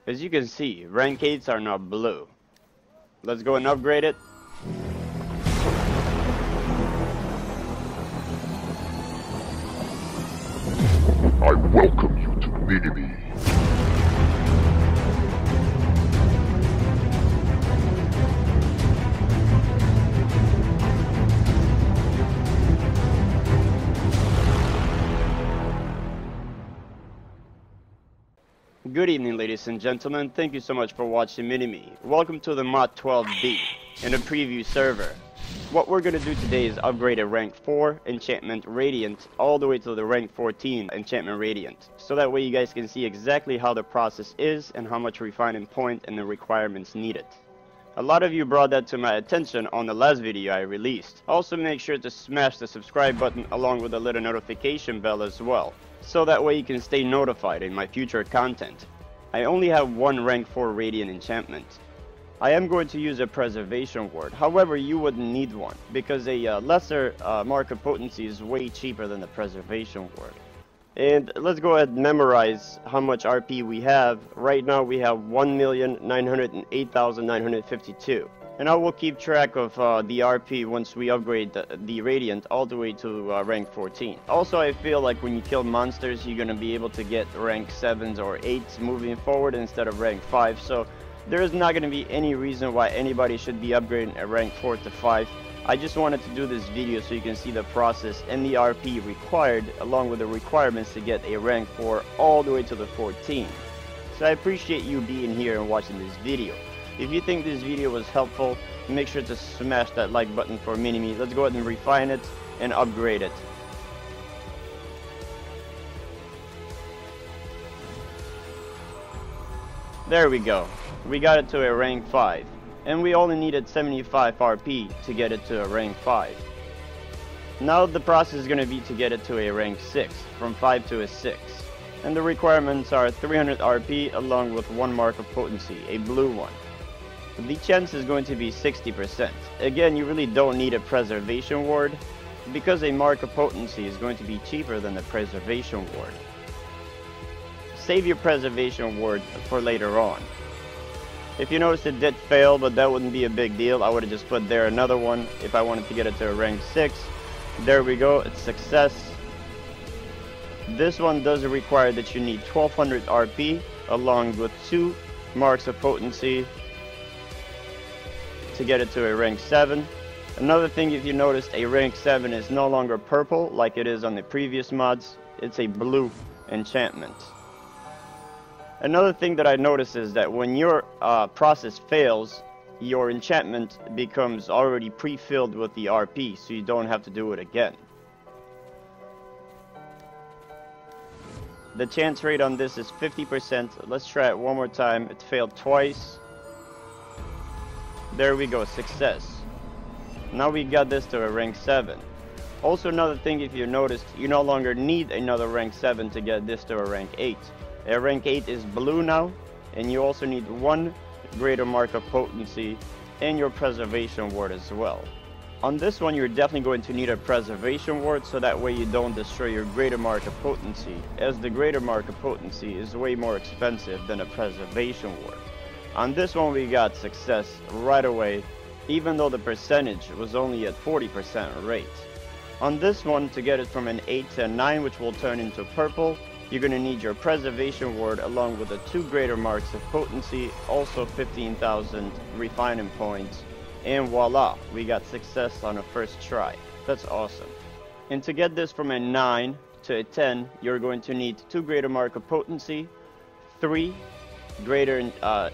As you can see, rank 8s are now blue. Let's go and upgrade it. I welcome you to MiniMi. Good evening, ladies and gentlemen. Thank you so much for watching MiniMi. Welcome to the Mod 12B in a preview server. What we're going to do today is upgrade a rank 4 Enchantment Radiant all the way to the rank 14 Enchantment Radiant. So that way you guys can see exactly how the process is and how much refining point and the requirements needed. A lot of you brought that to my attention on the last video I released. Also make sure to smash the subscribe button along with the little notification bell as well, so that way you can stay notified in my future content. I only have one rank 4 Radiant enchantment. I am going to use a preservation ward, however you wouldn't need one, because a lesser mark of potency is way cheaper than the preservation ward. And let's go ahead and memorize how much RP we have. Right now we have 1,908,952. And I will keep track of the RP once we upgrade the Radiant all the way to rank 14. Also, I feel like when you kill monsters, you're going to be able to get rank 7s or 8s moving forward instead of rank 5. So there is not going to be any reason why anybody should be upgrading a rank 4 to 5. I just wanted to do this video so you can see the process and the RP required along with the requirements to get a rank 4 all the way to the 14. So I appreciate you being here and watching this video. If you think this video was helpful, make sure to smash that like button for MiniMi. Let's go ahead and refine it and upgrade it. There we go. We got it to a rank 5. And we only needed 75 RP to get it to a rank 5. Now the process is going to be to get it to a rank 6, from 5 to a 6. And the requirements are 300 RP along with 1 mark of potency, a blue one. The chance is going to be 60%. Again, you really don't need a preservation ward, because a mark of potency is going to be cheaper than the preservation ward. Save your preservation ward for later on. If you notice it did fail, but that wouldn't be a big deal. I would have just put there another one if I wanted to get it to a rank 6. There we go, it's success. This one does require that you need 1200 RP along with 2 marks of potency to get it to a rank 7. Another thing, if you noticed, a rank 7 is no longer purple like it is on the previous mods. It's a blue enchantment. Another thing that I noticed is that when your process fails, your enchantment becomes already pre-filled with the RP, so you don't have to do it again. The chance rate on this is 50%. Let's try it one more time. It failed twice. There we go, success. Now we got this to a rank 7. Also, another thing, if you noticed, you no longer need another rank 7 to get this to a rank 8. A rank 8 is blue now, and you also need 1 greater mark of potency and your preservation ward as well. On this one, you're definitely going to need a preservation ward, so that way you don't destroy your greater mark of potency, as the greater mark of potency is way more expensive than a preservation ward. On this one, we got success right away, even though the percentage was only at 40% rate. On this one, to get it from an 8 to a 9, which will turn into purple, you're going to need your preservation ward along with the 2 greater marks of potency, also 15,000 refining points, and voila, we got success on a first try. That's awesome. And to get this from a 9 to a 10, you're going to need 2 greater mark of potency, 3 greater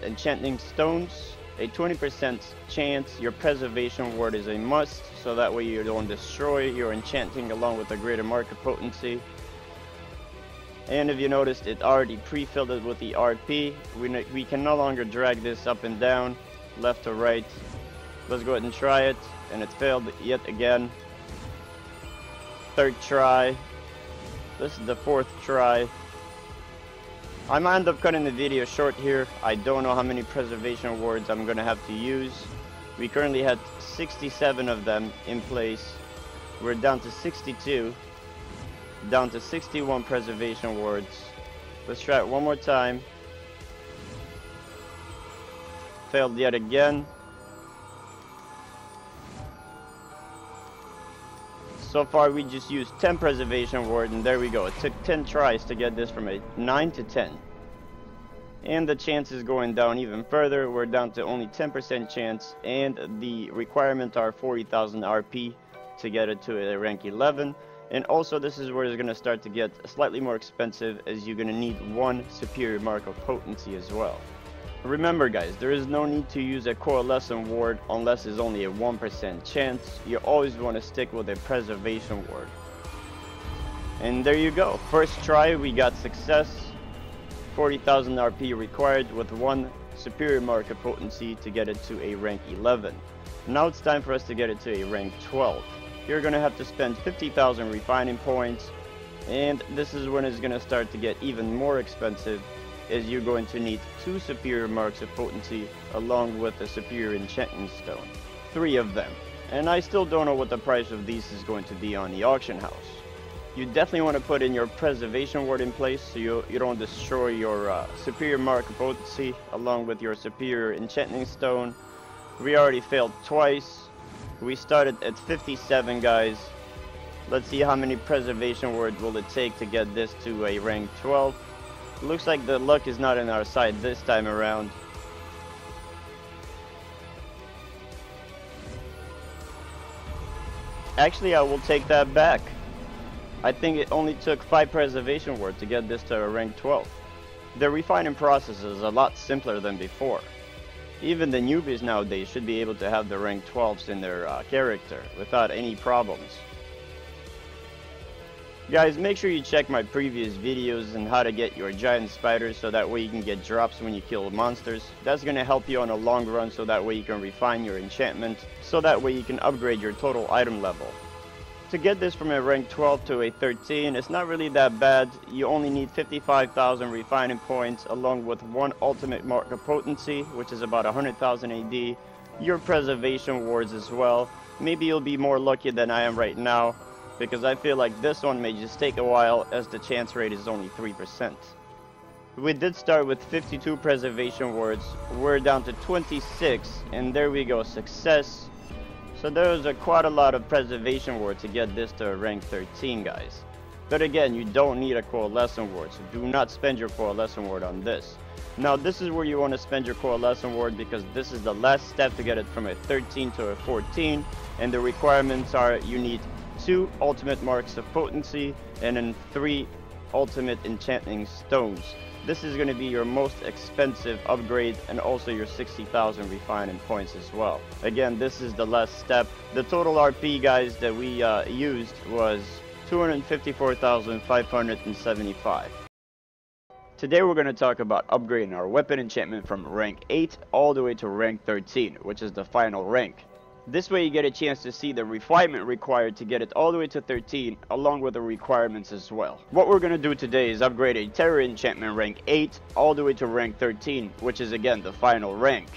enchanting stones, a 20% chance. Your preservation ward is a must, so that way you don't destroy your enchanting along with a greater mark of potency. And if you noticed, it already pre-filled it with the RP. We can no longer drag this up and down, left to right. Let's go ahead and try it, and it failed yet again. 3rd try. This is the 4th try. I might end up cutting the video short here. I don't know how many preservation wards I'm gonna have to use. We currently had 67 of them in place. We're down to 62. Down to 61 preservation wards. Let's try it one more time. failed yet again. So far we just used 10 preservation ward, and there we go. It took 10 tries to get this from a 9 to 10. And the chance is going down even further. We're down to only 10% chance, and the requirement are 40,000 RP to get it to a rank 11. And also this is where it's going to start to get slightly more expensive, as you're going to need one superior mark of potency as well. Remember guys, there is no need to use a coalescent ward unless it's only a 1% chance. You always want to stick with a preservation ward. And there you go. First try we got success. 40,000 RP required with one superior mark of potency to get it to a rank 11. Now it's time for us to get it to a rank 12. You're going to have to spend 50,000 refining points, and this is when it's going to start to get even more expensive, as you're going to need 2 superior marks of potency along with a superior enchanting stone. 3 of them. And I still don't know what the price of these is going to be on the auction house. You definitely want to put in your preservation ward in place so you don't destroy your superior mark of potency along with your superior enchanting stone. We already failed twice. We started at 57 guys. Let's see how many preservation wards will it take to get this to a rank 12. Looks like the luck is not on our side this time around. Actually, I will take that back. I think it only took 5 preservation wards to get this to a rank 12. The refining process is a lot simpler than before. Even the newbies nowadays should be able to have the rank 12s in their character without any problems. Guys, make sure you check my previous videos on how to get your giant spiders so that way you can get drops when you kill monsters. That's going to help you on a long run, so that way you can refine your enchantment, so that way you can upgrade your total item level. To get this from a rank 12 to a 13, it's not really that bad. You only need 55,000 refining points along with 1 ultimate mark of potency, which is about 100,000 AD, your preservation wards as well. Maybe you'll be more lucky than I am right now, because I feel like this one may just take a while, as the chance rate is only 3%. We did start with 52 preservation wards. We're down to 26, and there we go, success. So there's quite a lot of preservation ward to get this to rank 13 guys. But again, you don't need a coalescent ward, so do not spend your coalescent ward on this. Now this is where you want to spend your coalescent ward, because this is the last step to get it from a 13 to a 14, and the requirements are you need 2 ultimate marks of potency and then 3 ultimate enchanting stones. This is going to be your most expensive upgrade, and also your 60,000 refining points as well. Again, this is the last step. The total RP guys that we used was 254,575. Today we're going to talk about upgrading our weapon enchantment from rank 8 all the way to rank 13, which is the final rank. This way you get a chance to see the refinement required to get it all the way to 13, along with the requirements as well. What we're going to do today is upgrade a terror enchantment rank 8 all the way to rank 13, which is again the final rank.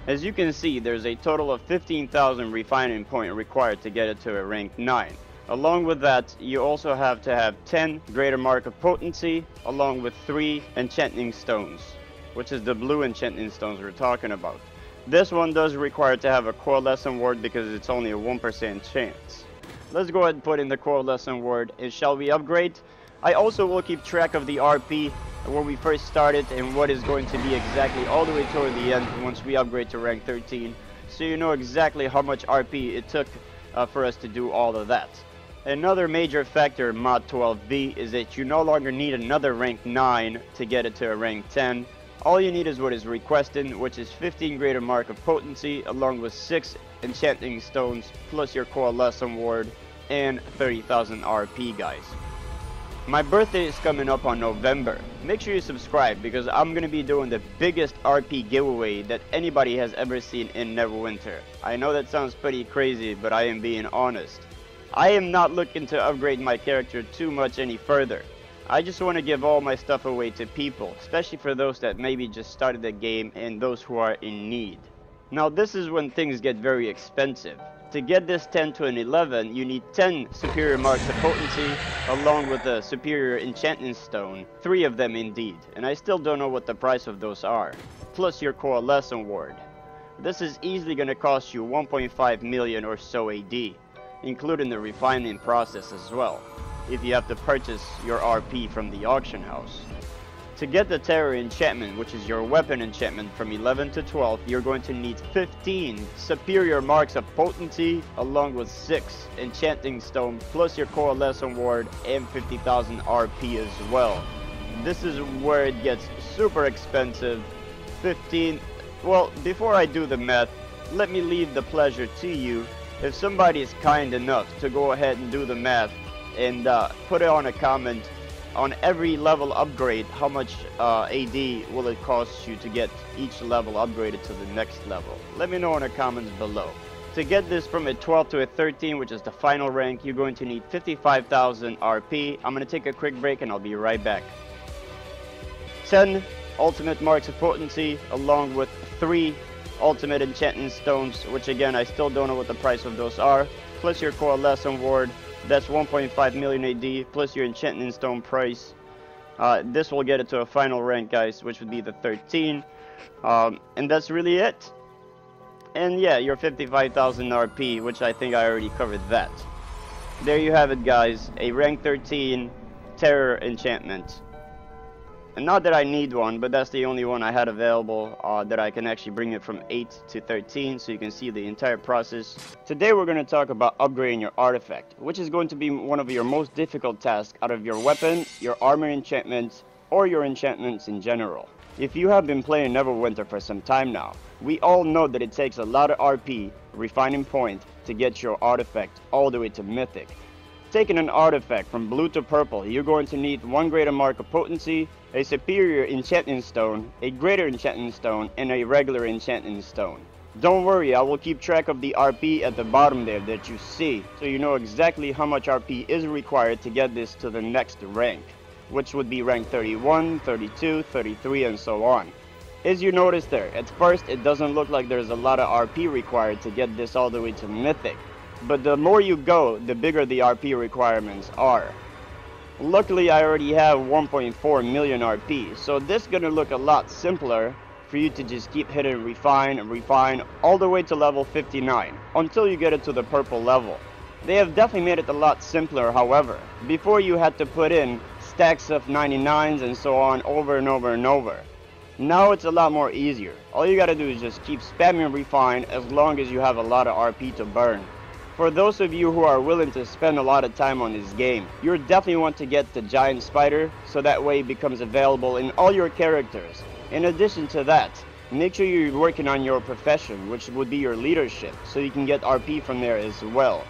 As you can see, there's a total of 15,000 refining point required to get it to a rank 9. Along with that, you also have to have 10 greater mark of potency, along with 3 enchanting stones, which is the blue enchanting stones we're talking about. This one does require to have a coalescent ward because it's only a 1% chance. Let's go ahead and put in the coalescent ward, and shall we upgrade? I also will keep track of the RP where we first started and what is going to be exactly all the way toward the end once we upgrade to rank 13, so you know exactly how much RP it took for us to do all of that. Another major factor in Mod 12B is that you no longer need another rank 9 to get it to a rank 10. All you need is what is requested, which is 15 greater mark of potency along with 6 enchanting stones plus your coalescent ward and 30,000 RP guys. My birthday is coming up on November. Make sure you subscribe because I'm going to be doing the biggest RP giveaway that anybody has ever seen in Neverwinter. I know that sounds pretty crazy, but I am being honest. I am not looking to upgrade my character too much any further. I just want to give all my stuff away to people, especially for those that maybe just started the game and those who are in need. Now this is when things get very expensive. To get this 10 to an 11, you need 10 superior marks of potency, along with a superior enchantment stone, 3 of them indeed, and I still don't know what the price of those are, plus your coalescent ward. This is easily going to cost you 1.5 million or so AD, including the refinement process as well, if you have to purchase your RP from the auction house. To get the Terror Enchantment, which is your weapon enchantment from 11 to 12, you're going to need 15 superior marks of potency, along with 6 enchanting stone, plus your coalescent ward and 50,000 RP as well. This is where it gets super expensive. 15, well, before I do the math, let me leave the pleasure to you. If somebody is kind enough to go ahead and do the math and put it on a comment on every level upgrade, how much AD will it cost you to get each level upgraded to the next level? Let me know in the comments below. To get this from a 12 to a 13, which is the final rank, you're going to need 55,000 RP. I'm going to take a quick break and I'll be right back. 10 ultimate marks of potency, along with 3 ultimate enchantment stones, which again I still don't know what the price of those are, plus your coalescent ward. That's 1.5 million AD, plus your enchantment stone price. This will get it to a final rank, guys, which would be the 13. And that's really it. And yeah, your 55,000 RP, which I think I already covered that. There you have it, guys, a rank 13 Terror Enchantment. And not that I need one, but that's the only one I had available that I can actually bring it from 8 to 13, so you can see the entire process. Today we're going to talk about upgrading your artifact, which is going to be one of your most difficult tasks out of your weapon, your armor enchantments, or your enchantments in general. If you have been playing Neverwinter for some time now, we all know that it takes a lot of RP, refining point, to get your artifact all the way to Mythic. Taking an artifact from blue to purple, you're going to need 1 greater mark of potency, a superior enchantment stone, a greater enchantment stone, and a regular enchantment stone. Don't worry, I will keep track of the RP at the bottom there that you see, so you know exactly how much RP is required to get this to the next rank, which would be rank 31, 32, 33, and so on. As you notice there, at first it doesn't look like there's a lot of RP required to get this all the way to Mythic. But the more you go, the bigger the RP requirements are. Luckily, I already have 1.4 million RP, so this is gonna look a lot simpler for you to just keep hitting refine and refine all the way to level 59 until you get it to the purple level. They have definitely made it a lot simpler, however. Before you had to put in stacks of 99s and so on over and over and over. Now it's a lot more easier. All you gotta do is just keep spamming refine as long as you have a lot of RP to burn. For those of you who are willing to spend a lot of time on this game, you definitely want to get the giant spider, so that way it becomes available in all your characters. In addition to that, make sure you're working on your profession, which would be your leadership, so you can get RP from there as well,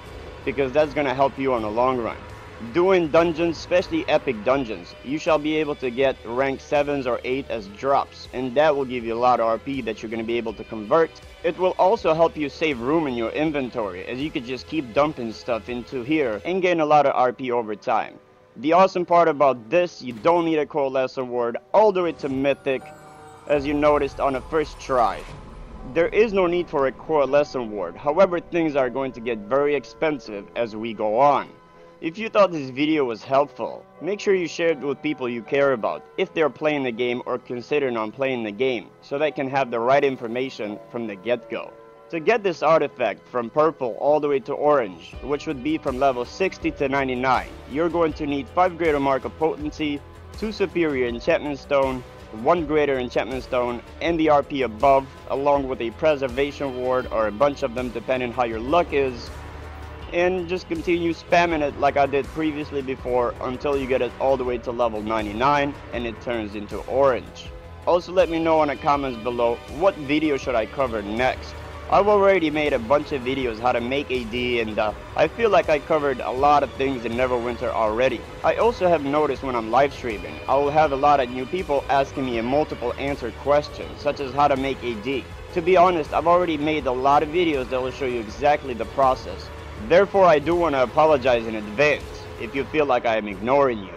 because that's going to help you on the long run. Doing dungeons, especially epic dungeons, you shall be able to get rank 7s or 8 as drops, and that will give you a lot of RP that you're going to be able to convert. It will also help you save room in your inventory, as you could just keep dumping stuff into here and gain a lot of RP over time. The awesome part about this, you don't need a coalescent ward all the way to Mythic, as you noticed on the first try. There is no need for a coalescent ward, however things are going to get very expensive as we go on. If you thought this video was helpful, make sure you share it with people you care about if they're playing the game or considering on playing the game, so they can have the right information from the get-go. To get this artifact from purple all the way to orange, which would be from level 60 to 99, you're going to need 5 greater mark of potency, 2 superior enchantment stone, 1 greater enchantment stone, and the RP above, along with a preservation ward or a bunch of them depending how your luck is. And just continue spamming it like I did previously before until you get it all the way to level 99 and it turns into orange. Also let me know in the comments below what video should I cover next. I've already made a bunch of videos how to make AD, and I feel like I covered a lot of things in Neverwinter already. I also have noticed when I'm live streaming, I will have a lot of new people asking me a multiple answer questions, such as how to make AD. To be honest, I've already made a lot of videos that will show you exactly the process. Therefore, I do want to apologize in advance if you feel like I am ignoring you,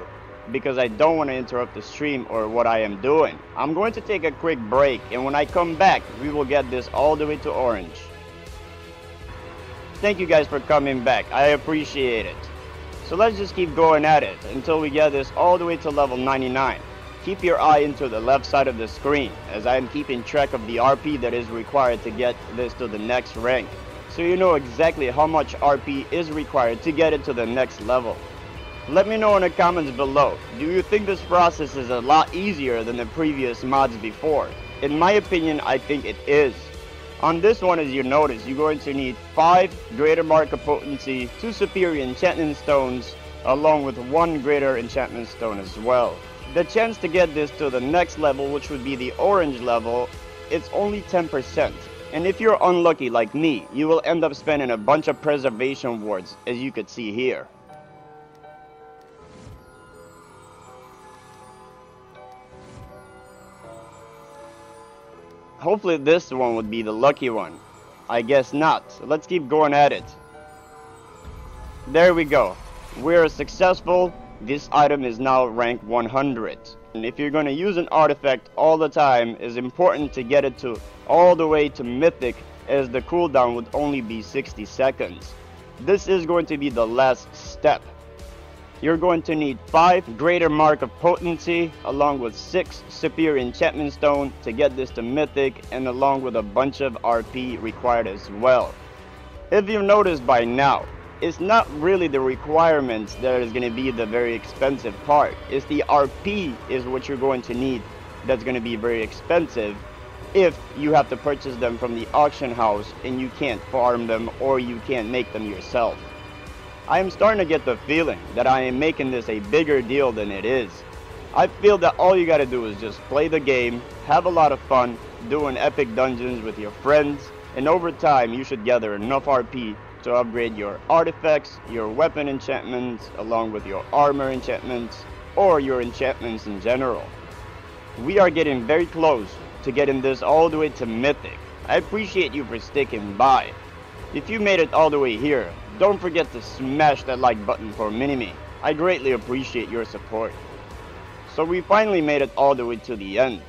because I don't want to interrupt the stream or what I am doing. I'm going to take a quick break, and when I come back, we will get this all the way to orange. Thank you guys for coming back, I appreciate it. So let's just keep going at it until we get this all the way to level 99. Keep your eye into the left side of the screen, as I am keeping track of the RP that is required to get this to the next rank, so you know exactly how much RP is required to get it to the next level. Let me know in the comments below, do you think this process is a lot easier than the previous mods before? In my opinion, I think it is. On this one, as you notice, you're going to need 5 greater mark of potency, 2 superior enchantment stones, along with 1 greater enchantment stone as well. The chance to get this to the next level, which would be the orange level, it's only 10%. And if you're unlucky like me, you will end up spending a bunch of preservation wards, as you could see here. Hopefully this one would be the lucky one. I guess not. So let's keep going at it. There we go. We're successful. This item is now rank 100. And if you're going to use an artifact all the time, it's important to get it to all the way to mythic, as the cooldown would only be 60 seconds. This is going to be the last step. You're going to need 5 greater mark of potency, along with 6 superior enchantment stone to get this to mythic, and along with a bunch of RP required as well. If you've noticed by now, it's not really the requirements that is going to be the very expensive part. It's the RP is what you're going to need that's going to be very expensive, if you have to purchase them from the auction house and you can't farm them or you can't make them yourself. I am starting to get the feeling that I am making this a bigger deal than it is. I feel that all you gotta do is just play the game, have a lot of fun, doing epic dungeons with your friends, and over time you should gather enough RP to upgrade your artifacts, your weapon enchantments, along with your armor enchantments, or your enchantments in general. We are getting very close to getting this all the way to mythic. I appreciate you for sticking by. If you made it all the way here, don't forget to smash that like button for MiniMi. I greatly appreciate your support. So we finally made it all the way to the end.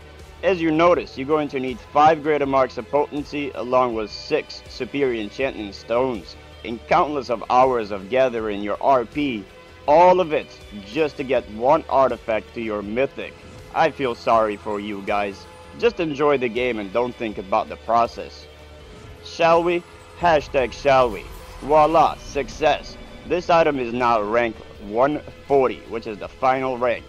As you notice, you're going to need 5 greater marks of potency, along with 6 superior enchantment stones, and countless of hours of gathering your RP, all of it just to get 1 artifact to your mythic. I feel sorry for you guys. Just enjoy the game and don't think about the process. Shall we? Hashtag shall we? Voila, success. This item is now ranked 140, which is the final rank.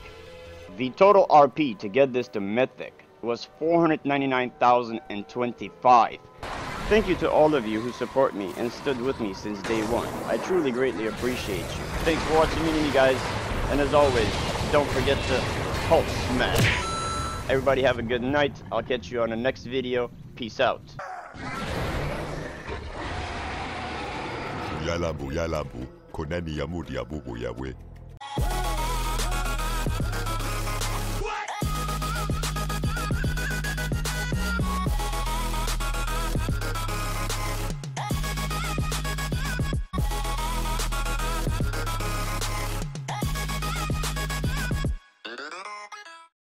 The total RP to get this to mythic was 499,025. Thank you to all of you who support me and stood with me since day one. I truly greatly appreciate you. Thanks for watching MiniMi, guys, and as always, don't forget to Hulk smash. Everybody have a good night. I'll catch you on the next video. Peace out. Yalabu, konani yamudi yabubu yawe.